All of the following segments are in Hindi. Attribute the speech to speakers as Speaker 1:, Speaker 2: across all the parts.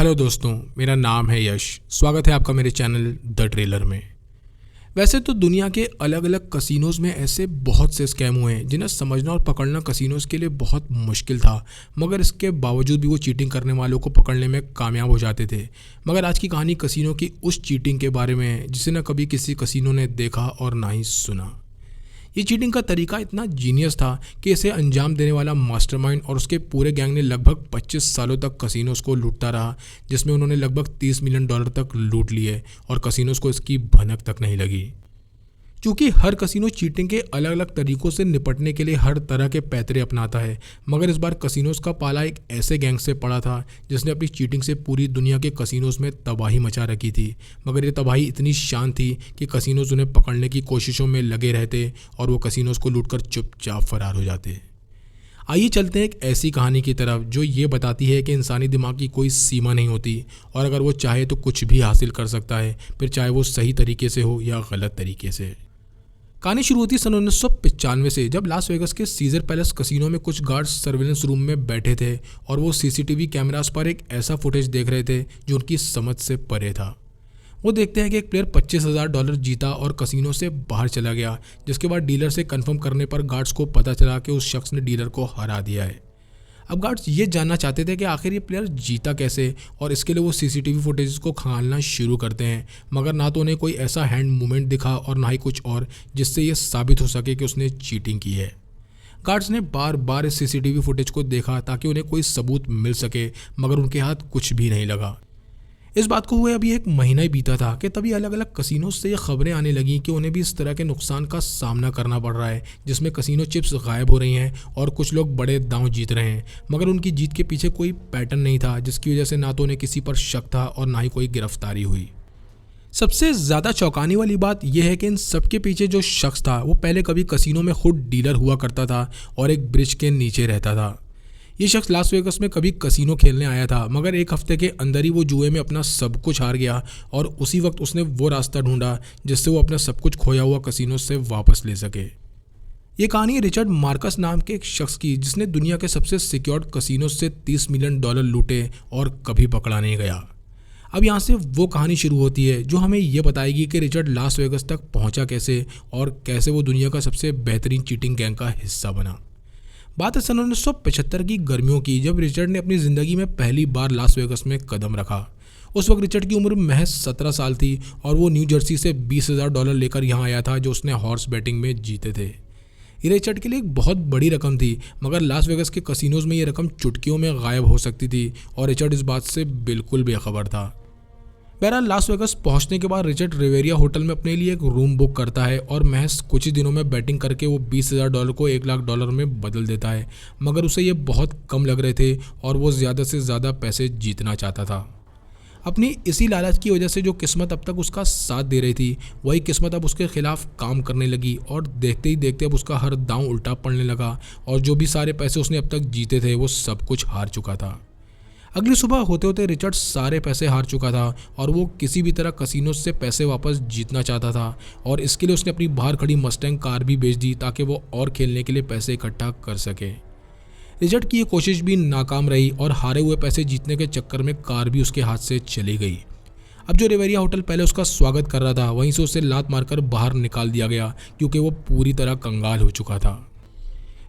Speaker 1: हेलो दोस्तों, मेरा नाम है यश। स्वागत है आपका मेरे चैनल द ट्रेलर में। वैसे तो दुनिया के अलग अलग कसिनोज़ में ऐसे बहुत से स्कैम हुए हैं जिन्हें समझना और पकड़ना कसिनोज़ के लिए बहुत मुश्किल था, मगर इसके बावजूद भी वो चीटिंग करने वालों को पकड़ने में कामयाब हो जाते थे। मगर आज की कहानी कसिनो की उस चीटिंग के बारे में है जिसे न कभी किसी कसिनो ने देखा और ना ही सुना। ये चीटिंग का तरीका इतना जीनियस था कि इसे अंजाम देने वाला मास्टरमाइंड और उसके पूरे गैंग ने लगभग 25 सालों तक कसिनोज़ को लूटता रहा, जिसमें उन्होंने लगभग $30 मिलियन तक लूट लिए और कसिनोज़ को इसकी भनक तक नहीं लगी। क्योंकि हर कसिनो चीटिंग के अलग अलग तरीकों से निपटने के लिए हर तरह के पैतरे अपनाता है, मगर इस बार कसिनोज़ का पाला एक ऐसे गैंग से पड़ा था जिसने अपनी चीटिंग से पूरी दुनिया के कसिनोज़ में तबाही मचा रखी थी। मगर ये तबाही इतनी शांत थी कि कसिनोज़ उन्हें पकड़ने की कोशिशों में लगे रहते और वो कसिनोज़ को लूटकर चुपचाप फरार हो जाते। आइए चलते हैं एक ऐसी कहानी की तरफ जो ये बताती है कि इंसानी दिमाग की कोई सीमा नहीं होती और अगर वो चाहे तो कुछ भी हासिल कर सकता है, फिर चाहे वो सही तरीके से हो या गलत तरीके से। कहानी शुरू होती सन 1995 से, जब लास वेगस के सीजर पैलेस कसिनो में कुछ गार्ड्स सर्विलेंस रूम में बैठे थे और वो सीसीटीवी कैमरास पर एक ऐसा फुटेज देख रहे थे जो उनकी समझ से परे था। वो देखते हैं कि एक प्लेयर $25,000 जीता और कसिनो से बाहर चला गया, जिसके बाद डीलर से कंफर्म करने पर गार्ड्स को पता चला कि उस शख्स ने डीलर को हरा दिया है। अब गार्ड्स ये जानना चाहते थे कि आखिर ये प्लेयर जीता कैसे, और इसके लिए वो सीसीटीवी फुटेज को खंगालना शुरू करते हैं, मगर ना तो उन्हें कोई ऐसा हैंड मूवमेंट दिखा और ना ही कुछ और जिससे ये साबित हो सके कि उसने चीटिंग की है। गार्ड्स ने बार बार इस सीसीटीवी फुटेज को देखा ताकि उन्हें कोई सबूत मिल सके, मगर उनके हाथ कुछ भी नहीं लगा। इस बात को हुए अभी एक महीना ही बीता था कि तभी अलग अलग कसिनों से ये खबरें आने लगीं कि उन्हें भी इस तरह के नुकसान का सामना करना पड़ रहा है, जिसमें कसिनो चिप्स गायब हो रही हैं और कुछ लोग बड़े दांव जीत रहे हैं, मगर उनकी जीत के पीछे कोई पैटर्न नहीं था, जिसकी वजह से ना तो उन्हें किसी पर शक था और ना ही कोई गिरफ्तारी हुई। सबसे ज़्यादा चौंकाने वाली बात यह है कि इन सबके पीछे जो शख्स था वो पहले कभी कसिनो में खुद डीलर हुआ करता था और एक ब्रिज के नीचे रहता था। ये शख्स लास वेगस में कभी कसिनो खेलने आया था, मगर एक हफ्ते के अंदर ही वो जुए में अपना सब कुछ हार गया और उसी वक्त उसने वो रास्ता ढूंढा जिससे वो अपना सब कुछ खोया हुआ कसिनो से वापस ले सके। ये कहानी रिचर्ड मार्कस नाम के एक शख्स की, जिसने दुनिया के सबसे सिक्योर्ड कसिनो से $30 मिलियन लूटे और कभी पकड़ा नहीं गया। अब यहाँ से वो कहानी शुरू होती है जो हमें ये बताएगी कि रिचर्ड लास वेगस तक पहुँचा कैसे और कैसे वो दुनिया का सबसे बेहतरीन चीटिंग गैंग का हिस्सा बना। बात है सन 1975 की गर्मियों की, जब रिचर्ड ने अपनी ज़िंदगी में पहली बार लास वेगस में कदम रखा। उस वक्त रिचर्ड की उम्र महज 17 साल थी और वो न्यू जर्सी से $20,000 लेकर यहाँ आया था जो उसने हॉर्स बैटिंग में जीते थे। ये रिचर्ड के लिए एक बहुत बड़ी रकम थी, मगर लास वेगस के कसिनोज़ में ये रकम चुटकियों में गायब हो सकती थी और रिचर्ड इस बात से बिल्कुल बेखबर था। बहरहाल लास वेगस पहुंचने के बाद रिचर्ड रिवेरिया होटल में अपने लिए एक रूम बुक करता है और महज कुछ ही दिनों में बैटिंग करके वो $20,000 को $1,00,000 में बदल देता है, मगर उसे ये बहुत कम लग रहे थे और वो ज़्यादा से ज़्यादा पैसे जीतना चाहता था। अपनी इसी लालच की वजह से जो किस्मत अब तक उसका साथ दे रही थी, वही किस्मत अब उसके खिलाफ काम करने लगी और देखते ही देखते अब उसका हर दांव उल्टा पड़ने लगा और जो भी सारे पैसे उसने अब तक जीते थे वो सब कुछ हार चुका था। अगली सुबह होते होते रिचर्ड सारे पैसे हार चुका था और वो किसी भी तरह कसिनो से पैसे वापस जीतना चाहता था और इसके लिए उसने अपनी बाहर खड़ी मस्टैंग कार भी बेच दी ताकि वो और खेलने के लिए पैसे इकट्ठा कर सके। रिचर्ड की ये कोशिश भी नाकाम रही और हारे हुए पैसे जीतने के चक्कर में कार भी उसके हाथ से चली गई। अब जो रिवेरिया होटल पहले उसका स्वागत कर रहा था, वहीं से उसे लात मारकर बाहर निकाल दिया गया क्योंकि वो पूरी तरह कंगाल हो चुका था।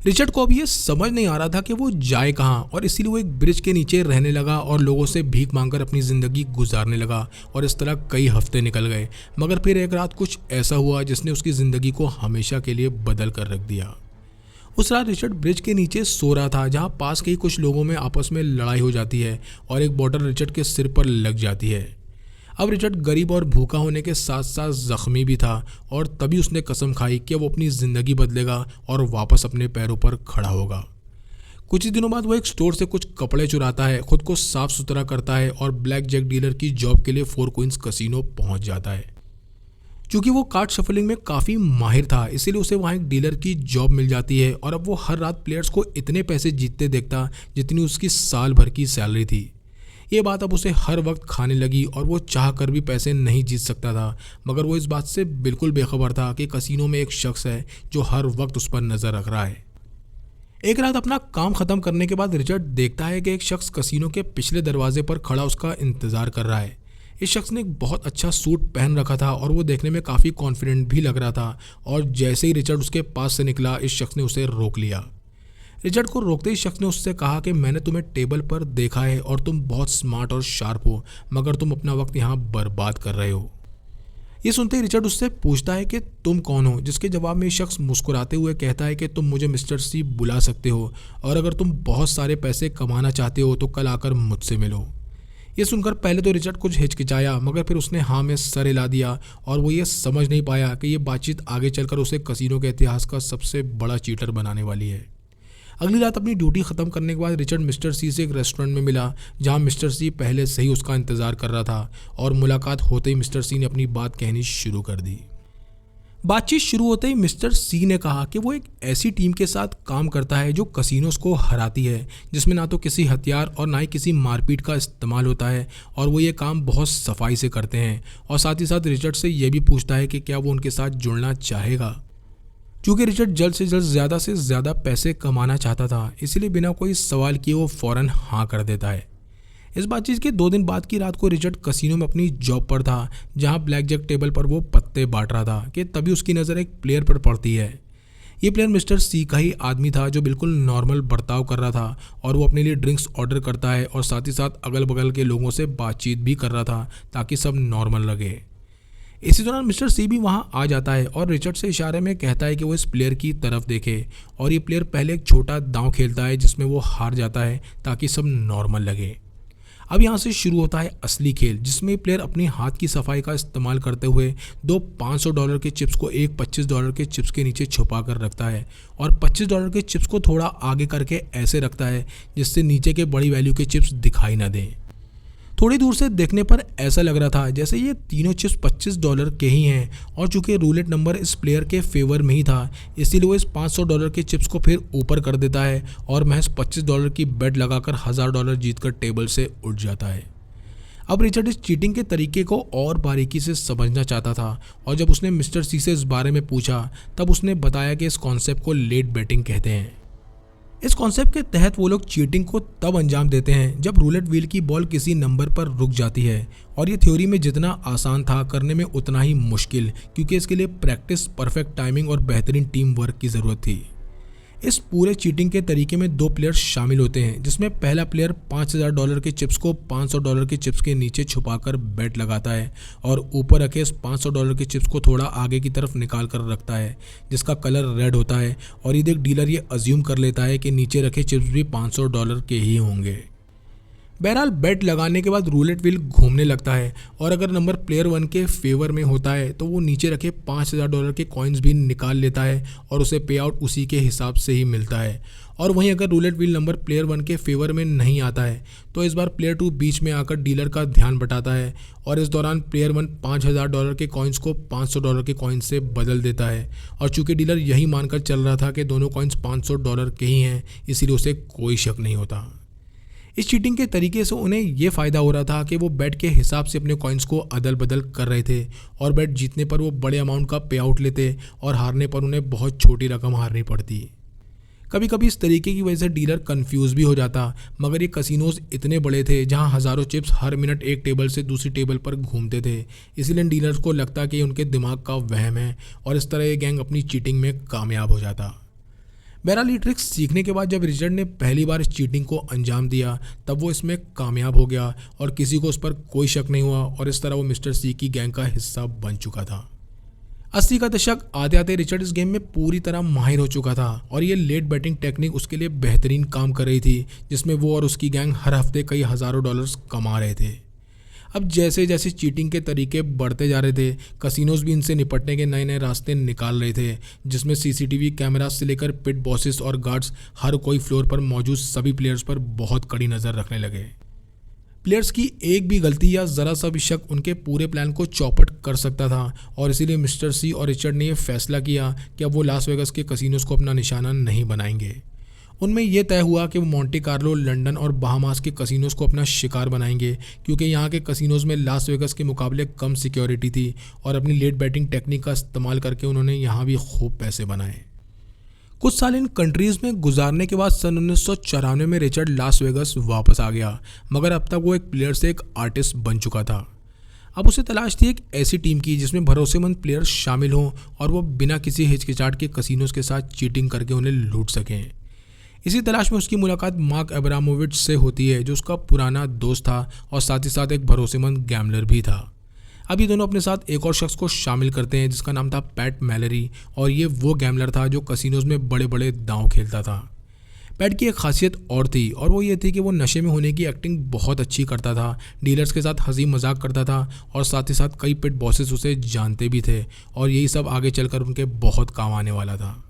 Speaker 1: रिचर्ड को अब ये समझ नहीं आ रहा था कि वो जाए कहाँ और इसीलिए वो एक ब्रिज के नीचे रहने लगा और लोगों से भीख मांगकर अपनी ज़िंदगी गुजारने लगा और इस तरह कई हफ्ते निकल गए। मगर फिर एक रात कुछ ऐसा हुआ जिसने उसकी ज़िंदगी को हमेशा के लिए बदल कर रख दिया। उस रात रिचर्ड ब्रिज के नीचे सो रहा था, जहाँ पास के ही कुछ लोगों में आपस में लड़ाई हो जाती है और एक बॉटल रिचर्ड के सिर पर लग जाती है। अब रिचर्ड गरीब और भूखा होने के साथ साथ ज़ख्मी भी था और तभी उसने कसम खाई कि वो अपनी ज़िंदगी बदलेगा और वापस अपने पैरों पर खड़ा होगा। कुछ ही दिनों बाद वो एक स्टोर से कुछ कपड़े चुराता है, खुद को साफ सुथरा करता है और ब्लैक जैक डीलर की जॉब के लिए फोर क्वींस कसिनो पहुंच जाता है। क्योंकि वो कार्ड शफलिंग में काफ़ी माहिर था, इसीलिए उसे वहाँ एक डीलर की जॉब मिल जाती है और अब वो हर रात प्लेयर्स को इतने पैसे जीतते देखता जितनी उसकी साल भर की सैलरी थी। ये बात अब उसे हर वक्त खाने लगी और वो चाह कर भी पैसे नहीं जीत सकता था, मगर वो इस बात से बिल्कुल बेखबर था कि कसिनो में एक शख्स है जो हर वक्त उस पर नज़र रख रहा है। एक रात अपना काम खत्म करने के बाद रिचर्ड देखता है कि एक शख्स कसीनो के पिछले दरवाजे पर खड़ा उसका इंतजार कर रहा है। इस शख्स ने एक बहुत अच्छा सूट पहन रखा था और वो देखने में काफ़ी कॉन्फिडेंट भी लग रहा था। और जैसे ही रिचर्ड उसके पास से निकला, इस शख्स ने उसे रोक लिया। रिचर्ड को रोकते ही शख्स ने उससे कहा कि मैंने तुम्हें टेबल पर देखा है और तुम बहुत स्मार्ट और शार्प हो, मगर तुम अपना वक्त यहाँ बर्बाद कर रहे हो। ये सुनते ही रिचर्ड उससे पूछता है कि तुम कौन हो, जिसके जवाब में शख्स मुस्कुराते हुए कहता है कि तुम मुझे मिस्टर सी बुला सकते हो और अगर तुम बहुत सारे पैसे कमाना चाहते हो तो कल आकर मुझसे मिलो। ये सुनकर पहले तो रिचर्ड कुछ हिचकिचाया, मगर फिर उसने हाँ में सर हिला दिया और वो ये समझ नहीं पाया कि ये बातचीत आगे चलकर उसे कसीनो के इतिहास का सबसे बड़ा चीटर बनाने वाली है। अगली रात अपनी ड्यूटी ख़त्म करने के बाद रिचर्ड मिस्टर सी से एक रेस्टोरेंट में मिला, जहां मिस्टर सी पहले से ही उसका इंतज़ार कर रहा था। और मुलाकात होते ही मिस्टर सी ने अपनी बात कहनी शुरू कर दी। बातचीत शुरू होते ही मिस्टर सी ने कहा कि वो एक ऐसी टीम के साथ काम करता है जो कसिनोस को हराती है, जिसमें ना तो किसी हथियार और ना ही किसी मारपीट का इस्तेमाल होता है, और वो ये काम बहुत सफाई से करते हैं। और साथ ही साथ रिचर्ड से ये भी पूछता है कि क्या वो उनके साथ जुड़ना चाहेगा। चूँकि रिचर्ड जल्द से ज़्यादा पैसे कमाना चाहता था, इसलिए बिना कोई सवाल किए वो फ़ौरन हाँ कर देता है। इस बातचीत के 2 दिन बाद की रात को रिचर्ड कसिनो में अपनी जॉब पर था, जहां ब्लैक जैक टेबल पर वो पत्ते बांट रहा था कि तभी उसकी नज़र एक प्लेयर पर पड़ती है। ये प्लेयर मिस्टर सी का ही आदमी था, जो बिल्कुल नॉर्मल बर्ताव कर रहा था और वो अपने लिए ड्रिंक्स ऑर्डर करता है और साथ ही साथ अगल बगल के लोगों से बातचीत भी कर रहा था ताकि सब नॉर्मल लगे। इसी दौरान मिस्टर सी भी वहां आ जाता है और रिचर्ड से इशारे में कहता है कि वो इस प्लेयर की तरफ देखे। और ये प्लेयर पहले एक छोटा दांव खेलता है जिसमें वो हार जाता है ताकि सब नॉर्मल लगे। अब यहाँ से शुरू होता है असली खेल, जिसमें प्लेयर अपने हाथ की सफाई का इस्तेमाल करते हुए 2 $500 के चिप्स को एक $25 के चिप्स के नीचे छुपा कर रखता है और $25 के चिप्स को थोड़ा आगे करके ऐसे रखता है जिससे नीचे के बड़ी वैल्यू के चिप्स दिखाई ना दें। थोड़ी दूर से देखने पर ऐसा लग रहा था जैसे ये तीनों चिप्स $25 के ही हैं, और चूंकि रूलेट नंबर इस प्लेयर के फेवर में ही था, इसीलिए वो इस $500 के चिप्स को फिर ऊपर कर देता है और महज $25 की बेट लगाकर $1000 जीतकर टेबल से उठ जाता है। अब रिचर्ड इस चीटिंग के तरीके को और बारीकी से समझना चाहता था, और जब उसने मिस्टर सी से इस बारे में पूछा तब उसने बताया कि इस कॉन्सेप्ट को लेट बेटिंग कहते हैं। इस कॉन्सेप्ट के तहत वो लोग चीटिंग को तब अंजाम देते हैं जब रूलेट व्हील की बॉल किसी नंबर पर रुक जाती है, और ये थ्योरी में जितना आसान था करने में उतना ही मुश्किल, क्योंकि इसके लिए प्रैक्टिस, परफेक्ट टाइमिंग और बेहतरीन टीम वर्क की ज़रूरत थी। इस पूरे चीटिंग के तरीके में 2 प्लेयर्स शामिल होते हैं, जिसमें पहला प्लेयर $5000 के चिप्स को $500 के चिप्स के नीचे छुपाकर बेट लगाता है और ऊपर रखे इस $500 के चिप्स को थोड़ा आगे की तरफ निकाल कर रखता है, जिसका कलर रेड होता है। और ये डीलर ये अज्यूम कर लेता है कि नीचे रखे चिप्स भी $500 के ही होंगे। बहरहाल बेट लगाने के बाद रूलेट व्हील घूमने लगता है, और अगर नंबर प्लेयर 1 के फेवर में होता है तो वो नीचे रखे $5000 के कॉइन्स भी निकाल लेता है और उसे पे आउट उसी के हिसाब से ही मिलता है। और वहीं अगर रूलेट व्हील नंबर प्लेयर 1 के फेवर में नहीं आता है तो इस बार प्लेयर 2 बीच में आकर डीलर का ध्यान बटाता है, और इस दौरान प्लेयर 1 $5000 के कॉइन्स को $500 के कॉइन्स से बदल देता है। और चूंकि डीलर यही मानकर चल रहा था कि दोनों कॉइन्स $500 के ही हैं, इसीलिए उसे कोई शक नहीं होता। इस चीटिंग के तरीके से उन्हें ये फ़ायदा हो रहा था कि वो बेट के हिसाब से अपने कॉइन्स को अदल बदल कर रहे थे, और बेट जीतने पर वो बड़े अमाउंट का पे आउट लेते और हारने पर उन्हें बहुत छोटी रकम हारनी पड़ती। कभी कभी इस तरीके की वजह से डीलर कंफ्यूज भी हो जाता, मगर ये कसिनोज इतने बड़े थे जहां हज़ारों चिप्स हर मिनट एक टेबल से दूसरी टेबल पर घूमते थे, इसलिए डीलर्स को लगता कि उनके दिमाग का वहम है, और इस तरह ये गैंग अपनी चीटिंग में कामयाब हो जाता। बहरहाल ये ट्रिक्स सीखने के बाद जब रिचर्ड ने पहली बार इस चीटिंग को अंजाम दिया तब वो इसमें कामयाब हो गया और किसी को उस पर कोई शक नहीं हुआ, और इस तरह वो मिस्टर सी की गैंग का हिस्सा बन चुका था। 80 का दशक आते आते रिचर्ड इस गेम में पूरी तरह माहिर हो चुका था, और ये लेट बैटिंग टेक्निक उसके लिए बेहतरीन काम कर रही थी, जिसमें वो और उसकी गैंग हर हफ्ते कई हज़ारों डॉलर्स कमा रहे थे। अब जैसे जैसे चीटिंग के तरीके बढ़ते जा रहे थे, कसिनोज भी इनसे निपटने के नए नए रास्ते निकाल रहे थे, जिसमें सीसीटीवी कैमरास से लेकर पिट बॉसेस और गार्ड्स हर कोई फ्लोर पर मौजूद सभी प्लेयर्स पर बहुत कड़ी नज़र रखने लगे। प्लेयर्स की एक भी गलती या ज़रा सा भी शक उनके पूरे प्लान को चौपट कर सकता था, और इसीलिए मिस्टर सी और रिचर्ड ने यह फैसला किया कि अब वो लास वेगास के कसिनोज को अपना निशाना नहीं बनाएंगे। उनमें यह तय हुआ कि वो मोंटे कार्लो, लंदन और बहामास के कसिनोज को अपना शिकार बनाएंगे, क्योंकि यहाँ के कसिनोज में लास वेगास के मुकाबले कम सिक्योरिटी थी, और अपनी लेट बैटिंग टेक्निक का इस्तेमाल करके उन्होंने यहाँ भी खूब पैसे बनाए। कुछ साल इन कंट्रीज़ में गुजारने के बाद सन 1994 में रिचर्ड लास वेगस वापस आ गया, मगर अब तक वो एक प्लेयर से एक आर्टिस्ट बन चुका था। अब उसे तलाश थी एक ऐसी टीम की जिसमें भरोसेमंद प्लेयर्स शामिल हों और वो बिना किसी हिचकिचाहट के कसिनोज के साथ चीटिंग करके उन्हें लूट सकें। इसी तलाश में उसकी मुलाकात मार्क अब्रामोविच से होती है, जो उसका पुराना दोस्त था और साथ ही साथ एक भरोसेमंद गैम्बलर भी था। अब ये दोनों अपने साथ एक और शख्स को शामिल करते हैं जिसका नाम था पैट मैलरी, और ये वो गैम्बलर था जो कसिनोज में बड़े बड़े दांव खेलता था। पैट की एक खासियत और थी, और वो ये थी कि वो नशे में होने की एक्टिंग बहुत अच्छी करता था, डीलर्स के साथ हंसी मजाक करता था और साथ ही साथ कई पिट बॉसेस उसे जानते भी थे, और यही सब आगे चलकर उनके बहुत काम आने वाला था।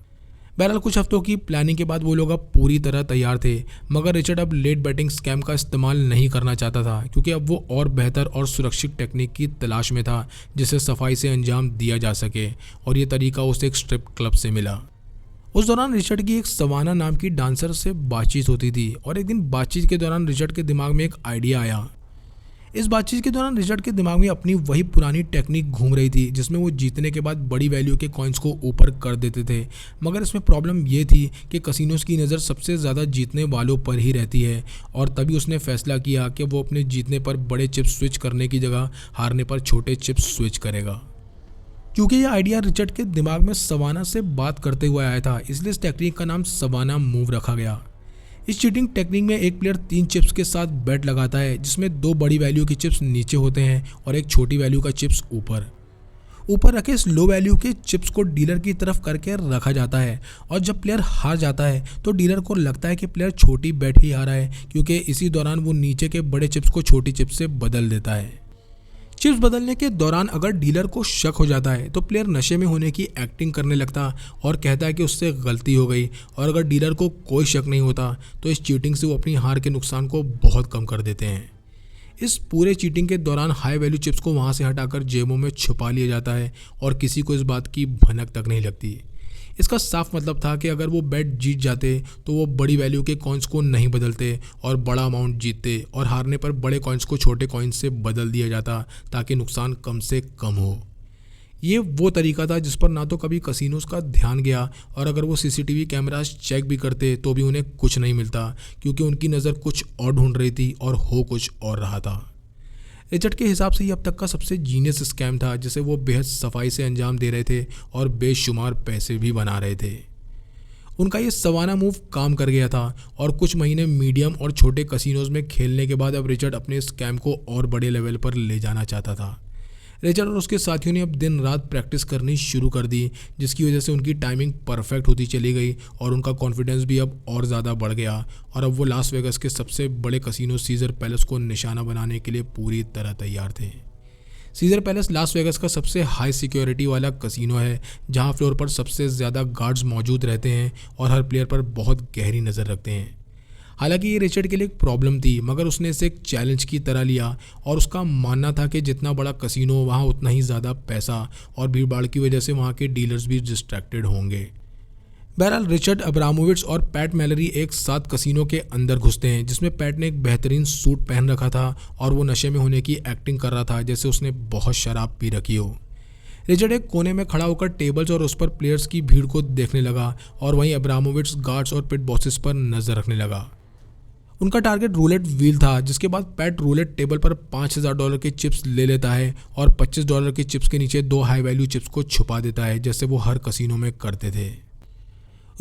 Speaker 1: बहरहाल कुछ हफ्तों की प्लानिंग के बाद वो लोग अब पूरी तरह तैयार थे, मगर रिचर्ड अब लेट बैटिंग स्कैम का इस्तेमाल नहीं करना चाहता था, क्योंकि अब वो और बेहतर और सुरक्षित टेक्निक की तलाश में था जिसे सफाई से अंजाम दिया जा सके, और ये तरीका उसे एक स्ट्रिप क्लब से मिला। उस दौरान रिचर्ड की एक सवाना नाम की डांसर से बातचीत होती थी, और एक दिन बातचीत के दौरान रिचर्ड के दिमाग में एक आइडिया आया। इस बातचीत के दौरान रिचर्ड के दिमाग में अपनी वही पुरानी टेक्निक घूम रही थी जिसमें वो जीतने के बाद बड़ी वैल्यू के कॉइन्स को ऊपर कर देते थे, मगर इसमें प्रॉब्लम ये थी कि कसिनोज की नज़र सबसे ज़्यादा जीतने वालों पर ही रहती है, और तभी उसने फैसला किया कि वो अपने जीतने पर बड़े चिप्स स्विच करने की जगह हारने पर छोटे चिप्स स्विच करेगा। क्योंकि यह आइडिया रिचर्ड के दिमाग में सवाना से बात करते हुए आया था, इसलिए इस टेक्निक का नाम सवाना मूव रखा गया। इस चीटिंग टेक्निक में एक प्लेयर 3 चिप्स के साथ बैट लगाता है, जिसमें 2 बड़ी वैल्यू की चिप्स नीचे होते हैं और एक छोटी वैल्यू का चिप्स ऊपर रखे इस लो वैल्यू के चिप्स को डीलर की तरफ करके रखा जाता है, और जब प्लेयर हार जाता है तो डीलर को लगता है कि प्लेयर छोटी बैट ही हारा है, क्योंकि इसी दौरान वो नीचे के बड़े चिप्स को छोटी चिप्स से बदल देता है। चिप्स बदलने के दौरान अगर डीलर को शक हो जाता है तो प्लेयर नशे में होने की एक्टिंग करने लगता और कहता है कि उससे गलती हो गई, और अगर डीलर को कोई शक नहीं होता तो इस चीटिंग से वो अपनी हार के नुकसान को बहुत कम कर देते हैं। इस पूरे चीटिंग के दौरान हाई वैल्यू चिप्स को वहाँ से हटाकर जेबों में छुपा लिया जाता है, और किसी को इस बात की भनक तक नहीं लगती। इसका साफ मतलब था कि अगर वो बैट जीत जाते तो वो बड़ी वैल्यू के कॉइन्स को नहीं बदलते और बड़ा अमाउंट जीतते, और हारने पर बड़े कॉइन्स को छोटे कॉइन्स से बदल दिया जाता ताकि नुकसान कम से कम हो। ये वो तरीका था जिस पर ना तो कभी कसिनोज का ध्यान गया, और अगर वो सीसीटीवी कैमरास चेक भी करते तो भी उन्हें कुछ नहीं मिलता, क्योंकि उनकी नज़र कुछ और ढूंढ रही थी और हो कुछ और रहा था। रिचर्ड के हिसाब से ये अब तक का सबसे जीनियस स्कैम था जिसे वो बेहद सफाई से अंजाम दे रहे थे और बेशुमार पैसे भी बना रहे थे। उनका ये सवाना मूव काम कर गया था, और कुछ महीने मीडियम और छोटे कसिनोज में खेलने के बाद अब रिचर्ड अपने स्कैम को और बड़े लेवल पर ले जाना चाहता था। रिचर्ड और उसके साथियों ने अब दिन रात प्रैक्टिस करनी शुरू कर दी, जिसकी वजह से उनकी टाइमिंग परफेक्ट होती चली गई और उनका कॉन्फिडेंस भी अब और ज़्यादा बढ़ गया, और अब वो लास वेगस के सबसे बड़े कसिनो सीजर पैलेस को निशाना बनाने के लिए पूरी तरह तैयार थे। सीजर पैलेस लास वेगस का सबसे हाई सिक्योरिटी वाला कसिनो है, जहां फ्लोर पर सबसे ज़्यादा गार्ड्स मौजूद रहते हैं और हर प्लेयर पर बहुत गहरी नज़र रखते हैं। हालांकि ये रिचर्ड के लिए एक प्रॉब्लम थी, मगर उसने इसे एक चैलेंज की तरह लिया, और उसका मानना था कि जितना बड़ा कसिनो वहाँ उतना ही ज़्यादा पैसा, और भीड़ भाड़ की वजह से वहाँ के डीलर्स भी डिस्ट्रैक्टेड होंगे। बहरहाल रिचर्ड अब्रामोविच और पैट मैलरी एक साथ कसिनो के अंदर घुसते हैं, जिसमें पैट ने एक बेहतरीन सूट पहन रखा था और वो नशे में होने की एक्टिंग कर रहा था जैसे उसने बहुत शराब पी रखी हो। रिचर्ड एक कोने में खड़ा होकर टेबल्स और उस पर प्लेयर्स की भीड़ को देखने लगा, और वहीं अब्रामोविच गार्ड्स और पिट बॉसेस पर नजर रखने लगा। उनका टारगेट रूलेट व्हील था, जिसके बाद पैट रूलेट टेबल पर $5000 के चिप्स ले लेता है और $25 के चिप्स के नीचे 2 हाई वैल्यू चिप्स को छुपा देता है, जैसे वो हर कसिनो में करते थे।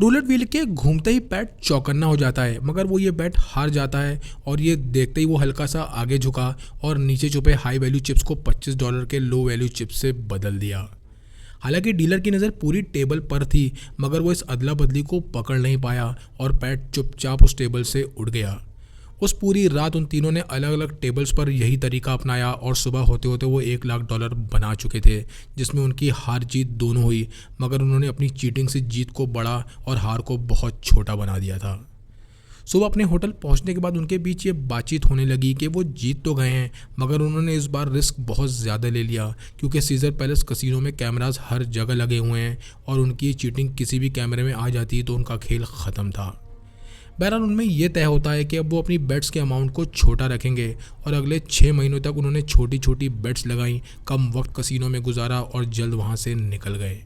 Speaker 1: रूलेट व्हील के घूमते ही पैट चौकन्ना हो जाता है, मगर वो ये बैट हार जाता है, और ये देखते ही वो हल्का सा आगे झुका और नीचे छुपे हाई वैल्यू चिप्स को $25 के लो वैल्यू चिप्स से बदल दिया। हालांकि डीलर की नज़र पूरी टेबल पर थी, मगर वो इस अदला बदली को पकड़ नहीं पाया और पैट चुपचाप उस टेबल से उड़ गया। उस पूरी रात उन तीनों ने अलग अलग टेबल्स पर यही तरीका अपनाया, और सुबह होते होते वो $1,00,000 बना चुके थे, जिसमें उनकी हार जीत दोनों हुई, मगर उन्होंने अपनी चीटिंग से जीत को बड़ा और हार को बहुत छोटा बना दिया था। सुबह अपने होटल पहुंचने के बाद उनके बीच ये बातचीत होने लगी कि वो जीत तो गए हैं, मगर उन्होंने इस बार रिस्क बहुत ज़्यादा ले लिया, क्योंकि सीजर पैलेस कसिनो में कैमरास हर जगह लगे हुए हैं, और उनकी चीटिंग किसी भी कैमरे में आ जाती तो उनका खेल ख़त्म था। बहरहाल उनमें यह तय होता है कि अब वो अपनी बेट्स के अमाउंट को छोटा रखेंगे, और अगले 6 महीनों तक उन्होंने छोटी छोटी बेट्स लगाई, कम वक्त कसिनो में गुजारा और जल्द वहाँ से निकल गए।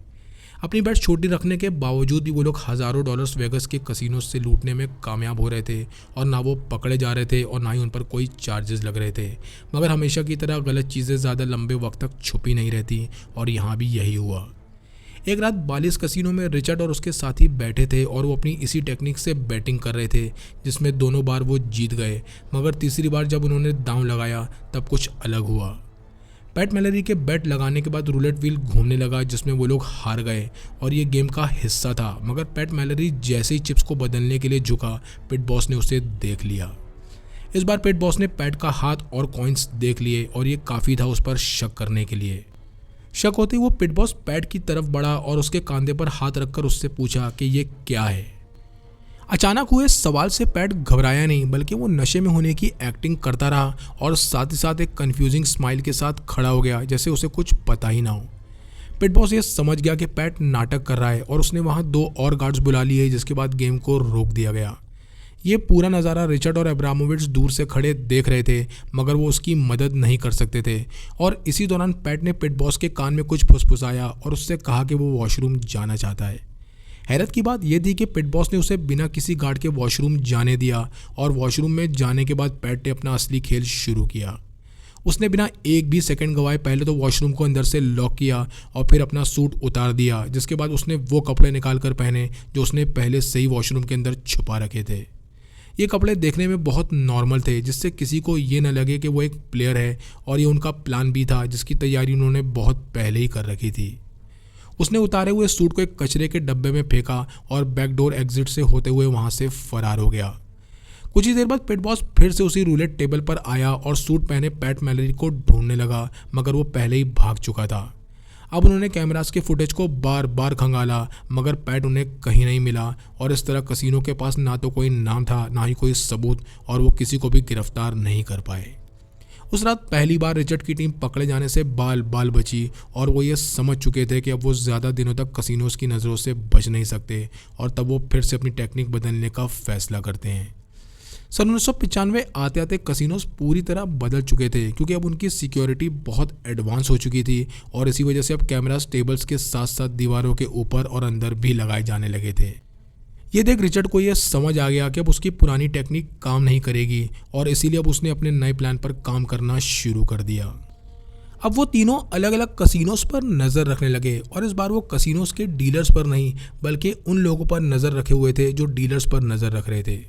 Speaker 1: अपनी बेट छोटी रखने के बावजूद भी वो लोग हज़ारों डॉलर्स वेगस के कसिनों से लूटने में कामयाब हो रहे थे और ना वो पकड़े जा रहे थे और ना ही उन पर कोई चार्जेस लग रहे थे। मगर हमेशा की तरह गलत चीज़ें ज़्यादा लंबे वक्त तक छुपी नहीं रहती और यहाँ भी यही हुआ। एक रात बालिस कसिनो में रिचर्ड और उसके साथी बैठे थे और वो अपनी इसी टेक्निक से बैटिंग कर रहे थे, जिसमें दोनों बार वो जीत गए। मगर तीसरी बार जब उन्होंने दांव लगाया तब कुछ अलग हुआ। पैट मैलरी के बैट लगाने के बाद रूलेट व्हील घूमने लगा, जिसमें वो लोग हार गए और ये गेम का हिस्सा था। मगर पैट मैलरी जैसे ही चिप्स को बदलने के लिए झुका, पिट बॉस ने उसे देख लिया। इस बार पिट बॉस ने पैट का हाथ और कॉइन्स देख लिए और ये काफ़ी था उस पर शक करने के लिए। शक होते ही वो पिट बॉस पैट की तरफ बढ़ा और उसके कंधे पर हाथ रखकर उससे पूछा कि ये क्या है। अचानक हुए सवाल से पैट घबराया नहीं, बल्कि वो नशे में होने की एक्टिंग करता रहा और साथ ही साथ एक कंफ्यूजिंग स्माइल के साथ खड़ा हो गया, जैसे उसे कुछ पता ही ना हो। पिट बॉस ये समझ गया कि पैट नाटक कर रहा है और उसने वहाँ 2 और गार्ड्स बुला लिए, जिसके बाद गेम को रोक दिया गया। ये पूरा नज़ारा रिचर्ड और अब्रामोविच दूर से खड़े देख रहे थे, मगर वो उसकी मदद नहीं कर सकते थे। और इसी दौरान पैट ने पिट बॉस के कान में कुछ फुसफुसाया और उससे कहा कि वो वॉशरूम जाना चाहता है। हैरत की बात यह थी कि पिट बॉस ने उसे बिना किसी गार्ड के वॉशरूम जाने दिया और वॉशरूम में जाने के बाद पैट ने अपना असली खेल शुरू किया। उसने बिना एक भी सेकंड गंवाए पहले तो वॉशरूम को अंदर से लॉक किया और फिर अपना सूट उतार दिया, जिसके बाद उसने वो कपड़े निकाल कर पहने जो उसने पहले से ही वॉशरूम के अंदर छुपा रखे थे। ये कपड़े देखने में बहुत नॉर्मल थे, जिससे किसी को ये न लगे कि वो एक प्लेयर है, और ये उनका प्लान भी था जिसकी तैयारी उन्होंने बहुत पहले ही कर रखी थी। उसने उतारे हुए सूट को एक कचरे के डब्बे में फेंका और बैकडोर एग्जिट से होते हुए वहाँ से फरार हो गया। कुछ ही देर बाद पिट बॉस फिर से उसी रूलेट टेबल पर आया और सूट पहने पैट मैलरी को ढूंढने लगा, मगर वो पहले ही भाग चुका था। अब उन्होंने कैमरास के फुटेज को बार बार खंगाला, मगर पैट उन्हें कहीं नहीं मिला और इस तरह कसिनो के पास ना तो कोई नाम था, ना ही कोई सबूत, और वो किसी को भी गिरफ्तार नहीं कर पाए। उस रात पहली बार रिचर्ड की टीम पकड़े जाने से बाल बाल बची और वो ये समझ चुके थे कि अब वो ज़्यादा दिनों तक कसिनोज की नज़रों से बच नहीं सकते, और तब वो फिर से अपनी टेक्निक बदलने का फैसला करते हैं। सन 1995 आते आते कसिनोज पूरी तरह बदल चुके थे, क्योंकि अब उनकी सिक्योरिटी बहुत एडवांस हो चुकी थी और इसी वजह से अब कैमरास टेबल्स के साथ साथ दीवारों के ऊपर और अंदर भी लगाए जाने लगे थे। ये देख रिचर्ड को यह समझ आ गया कि अब उसकी पुरानी टेक्निक काम नहीं करेगी और इसीलिए अब उसने अपने नए प्लान पर काम करना शुरू कर दिया। अब वो तीनों अलग अलग कसिनोज पर नज़र रखने लगे और इस बार वो कसिनोज के डीलर्स पर नहीं, बल्कि उन लोगों पर नज़र रखे हुए थे जो डीलर्स पर नज़र रख रहे थे।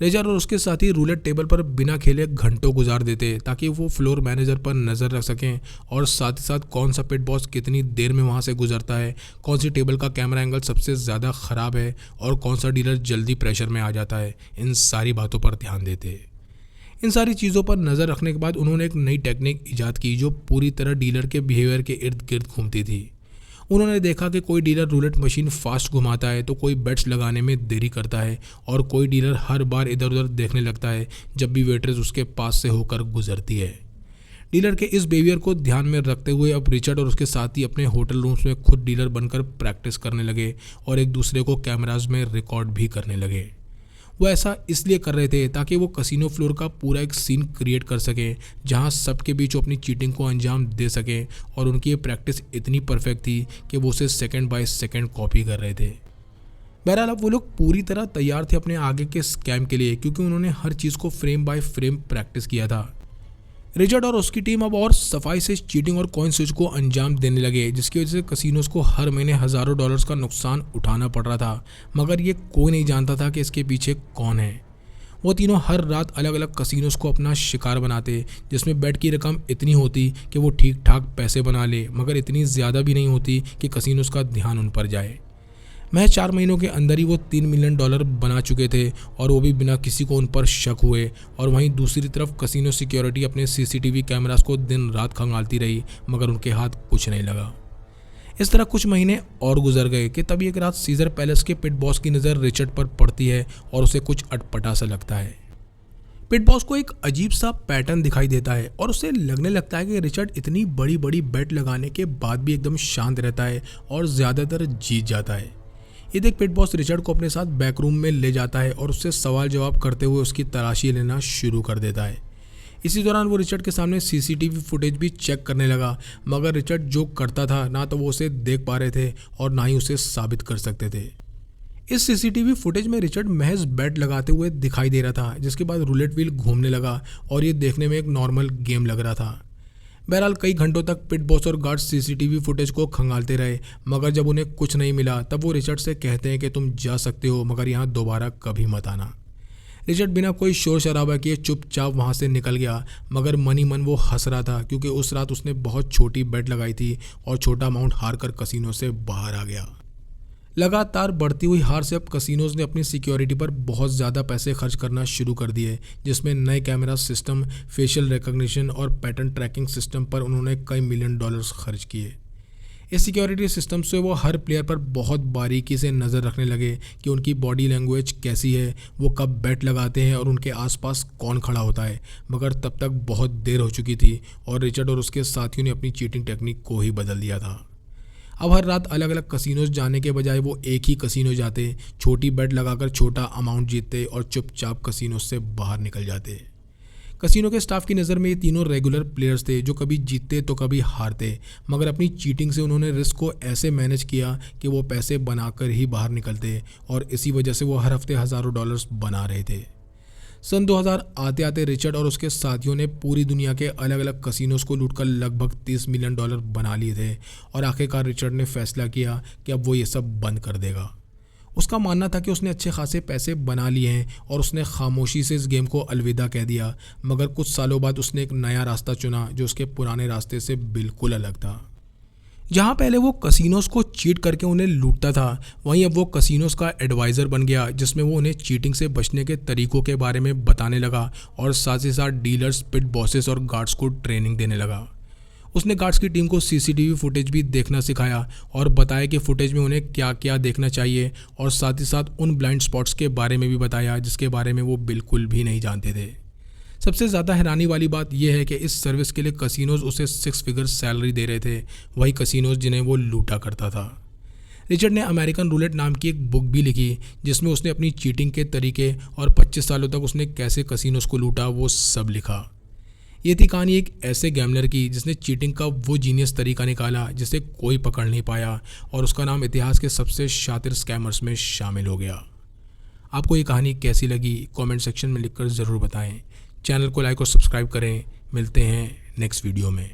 Speaker 1: रिचर्ड और उसके साथी रूलेट टेबल पर बिना खेले घंटों गुजार देते ताकि वो फ्लोर मैनेजर पर नज़र रख सकें, और साथ ही साथ कौन सा पिट बॉस कितनी देर में वहाँ से गुजरता है, कौन सी टेबल का कैमरा एंगल सबसे ज़्यादा ख़राब है और कौन सा डीलर जल्दी प्रेशर में आ जाता है। इन सारी बातों पर ध्यान देते। इन सारी चीज़ों पर नज़र रखने के बाद उन्होंने एक नई टेक्निक ईजाद की जो पूरी तरह डीलर के बिहेवियर के इर्द गिर्द घूमती थी। उन्होंने देखा कि कोई डीलर रूलेट मशीन फास्ट घुमाता है तो कोई बेट्स लगाने में देरी करता है, और कोई डीलर हर बार इधर उधर देखने लगता है जब भी वेटर्स उसके पास से होकर गुजरती है। डीलर के इस बिहेवियर को ध्यान में रखते हुए अब रिचर्ड और उसके साथी अपने होटल रूम्स में खुद डीलर बनकर प्रैक्टिस करने लगे और एक दूसरे को कैमराज में रिकॉर्ड भी करने लगे। वो ऐसा इसलिए कर रहे थे ताकि वो कसिनो फ्लोर का पूरा एक सीन क्रिएट कर सकें जहां सबके बीच अपनी चीटिंग को अंजाम दे सकें, और उनकी ये प्रैक्टिस इतनी परफेक्ट थी कि वो उसे सेकंड बाय सेकंड कॉपी कर रहे थे। बहरहाल अब वो लोग पूरी तरह तैयार थे अपने आगे के स्कैम के लिए, क्योंकि उन्होंने हर चीज़ को फ्रेम बाय फ्रेम प्रैक्टिस किया था। रिचर्ड और उसकी टीम अब और सफाई से चीटिंग और कॉइन स्विच को अंजाम देने लगे, जिसकी वजह से कसिनोज को हर महीने हज़ारों डॉलर्स का नुकसान उठाना पड़ रहा था, मगर ये कोई नहीं जानता था कि इसके पीछे कौन है। वो तीनों हर रात अलग अलग कसिनोज को अपना शिकार बनाते, जिसमें बेट की रकम इतनी होती कि वो ठीक ठाक पैसे बना ले, मगर इतनी ज़्यादा भी नहीं होती कि कसिनोज का ध्यान उन पर जाए। महज 4 महीनों के अंदर ही वो $3 मिलियन बना चुके थे, और वो भी बिना किसी को उन पर शक हुए। और वहीं दूसरी तरफ कसिनो सिक्योरिटी अपने CCTV कैमरास को दिन रात खंगालती रही, मगर उनके हाथ कुछ नहीं लगा। इस तरह कुछ महीने और गुजर गए कि तभी एक रात सीजर पैलेस के पिट बॉस की नज़र रिचर्ड पर पड़ती है और उसे कुछ अटपटा सा लगता है। पिट बॉस को एक अजीब सा पैटर्न दिखाई देता है और उसे लगने लगता है कि रिचर्ड इतनी बड़ी बड़ी बेट लगाने के बाद भी एकदम शांत रहता है और ज़्यादातर जीत जाता है। ये देख पिट बॉस रिचर्ड को अपने साथ बैक रूम में ले जाता है और उससे सवाल जवाब करते हुए उसकी तलाशी लेना शुरू कर देता है। इसी दौरान वो रिचर्ड के सामने सीसीटीवी फुटेज भी चेक करने लगा, मगर रिचर्ड जो करता था ना तो वो उसे देख पा रहे थे और ना ही उसे साबित कर सकते थे। इस सीसीटीवी फुटेज में रिचर्ड महज बेट लगाते हुए दिखाई दे रहा था, जिसके बाद रूलेट व्हील घूमने लगा और ये देखने में एक नॉर्मल गेम लग रहा था। बहरहाल कई घंटों तक पिट बॉस और गार्ड्स सीसीटीवी फुटेज को खंगालते रहे, मगर जब उन्हें कुछ नहीं मिला तब वो रिचर्ड से कहते हैं कि तुम जा सकते हो, मगर यहाँ दोबारा कभी मत आना। रिचर्ड बिना कोई शोर शराबा किए चुपचाप वहाँ से निकल गया, मगर मन ही मन वो हंस रहा था क्योंकि उस रात उसने बहुत छोटी बेट लगाई थी और छोटा अमाउंट हार कर कसिनो से बाहर आ गया। लगातार बढ़ती हुई हार से अब कसिनोज ने अपनी सिक्योरिटी पर बहुत ज़्यादा पैसे खर्च करना शुरू कर दिए, जिसमें नए कैमरा सिस्टम, फेशियल रिकॉग्निशन और पैटर्न ट्रैकिंग सिस्टम पर उन्होंने कई मिलियन डॉलर्स खर्च किए। इस सिक्योरिटी सिस्टम से वो हर प्लेयर पर बहुत बारीकी से नज़र रखने लगे कि उनकी बॉडी लैंग्वेज कैसी है, वो कब बेट लगाते हैं और उनके आसपास कौन खड़ा होता है। मगर तब तक बहुत देर हो चुकी थी और रिचर्ड और उसके साथियों ने अपनी चीटिंग टेक्निक को ही बदल दिया था। अब हर रात अलग अलग कसिनोज जाने के बजाय वो एक ही कसिनो जाते, छोटी बेट लगाकर छोटा अमाउंट जीतते और चुपचाप कसिनो से बाहर निकल जाते। कसिनो के स्टाफ की नज़र में ये तीनों रेगुलर प्लेयर्स थे जो कभी जीतते तो कभी हारते, मगर अपनी चीटिंग से उन्होंने रिस्क को ऐसे मैनेज किया कि वो पैसे बनाकर ही बाहर निकलते और इसी वजह से वो हर हफ्ते हज़ारों डॉलर्स बना रहे थे। सन 2000 आते आते रिचर्ड और उसके साथियों ने पूरी दुनिया के अलग अलग कसिनोज को लूटकर लगभग $30 मिलियन बना लिए थे और आखिरकार रिचर्ड ने फैसला किया कि अब वो ये सब बंद कर देगा। उसका मानना था कि उसने अच्छे खासे पैसे बना लिए हैं और उसने खामोशी से इस गेम को अलविदा कह दिया, मगर कुछ सालों बाद उसने एक नया रास्ता चुना जो उसके पुराने रास्ते से बिल्कुल अलग था। जहाँ पहले वो कसिनोज को चीट करके उन्हें लूटता था, वहीं अब वो कसिनोज का एडवाइज़र बन गया, जिसमें वो उन्हें चीटिंग से बचने के तरीकों के बारे में बताने लगा और साथ ही साथ डीलर्स, पिट बॉसेस और गार्ड्स को ट्रेनिंग देने लगा। उसने गार्ड्स की टीम को सीसीटीवी फुटेज भी देखना सिखाया और बताया कि फुटेज में उन्हें क्या क्या देखना चाहिए और साथ ही साथ उन ब्लाइंड स्पॉट्स के बारे में भी बताया जिसके बारे में वो बिल्कुल भी नहीं जानते थे। सबसे ज़्यादा हैरानी वाली बात यह है कि इस सर्विस के लिए कसिनोज उसे 6 फिगर सैलरी दे रहे थे, वही कसिनोज जिन्हें वो लूटा करता था। रिचर्ड ने अमेरिकन रूलेट नाम की एक बुक भी लिखी जिसमें उसने अपनी चीटिंग के तरीके और 25 सालों तक उसने कैसे कसिनोज को लूटा वो सब लिखा। ये थी कहानी एक ऐसे गैमलर की जिसने चीटिंग का वो जीनियस तरीका निकाला जिसे कोई पकड़ नहीं पाया और उसका नाम इतिहास के सबसे शातिर स्कैमर्स में शामिल हो गया। आपको ये कहानी कैसी लगी कमेंट सेक्शन में लिखकर ज़रूर बताएं। चैनल को लाइक और सब्सक्राइब करें। मिलते हैं नेक्स्ट वीडियो में।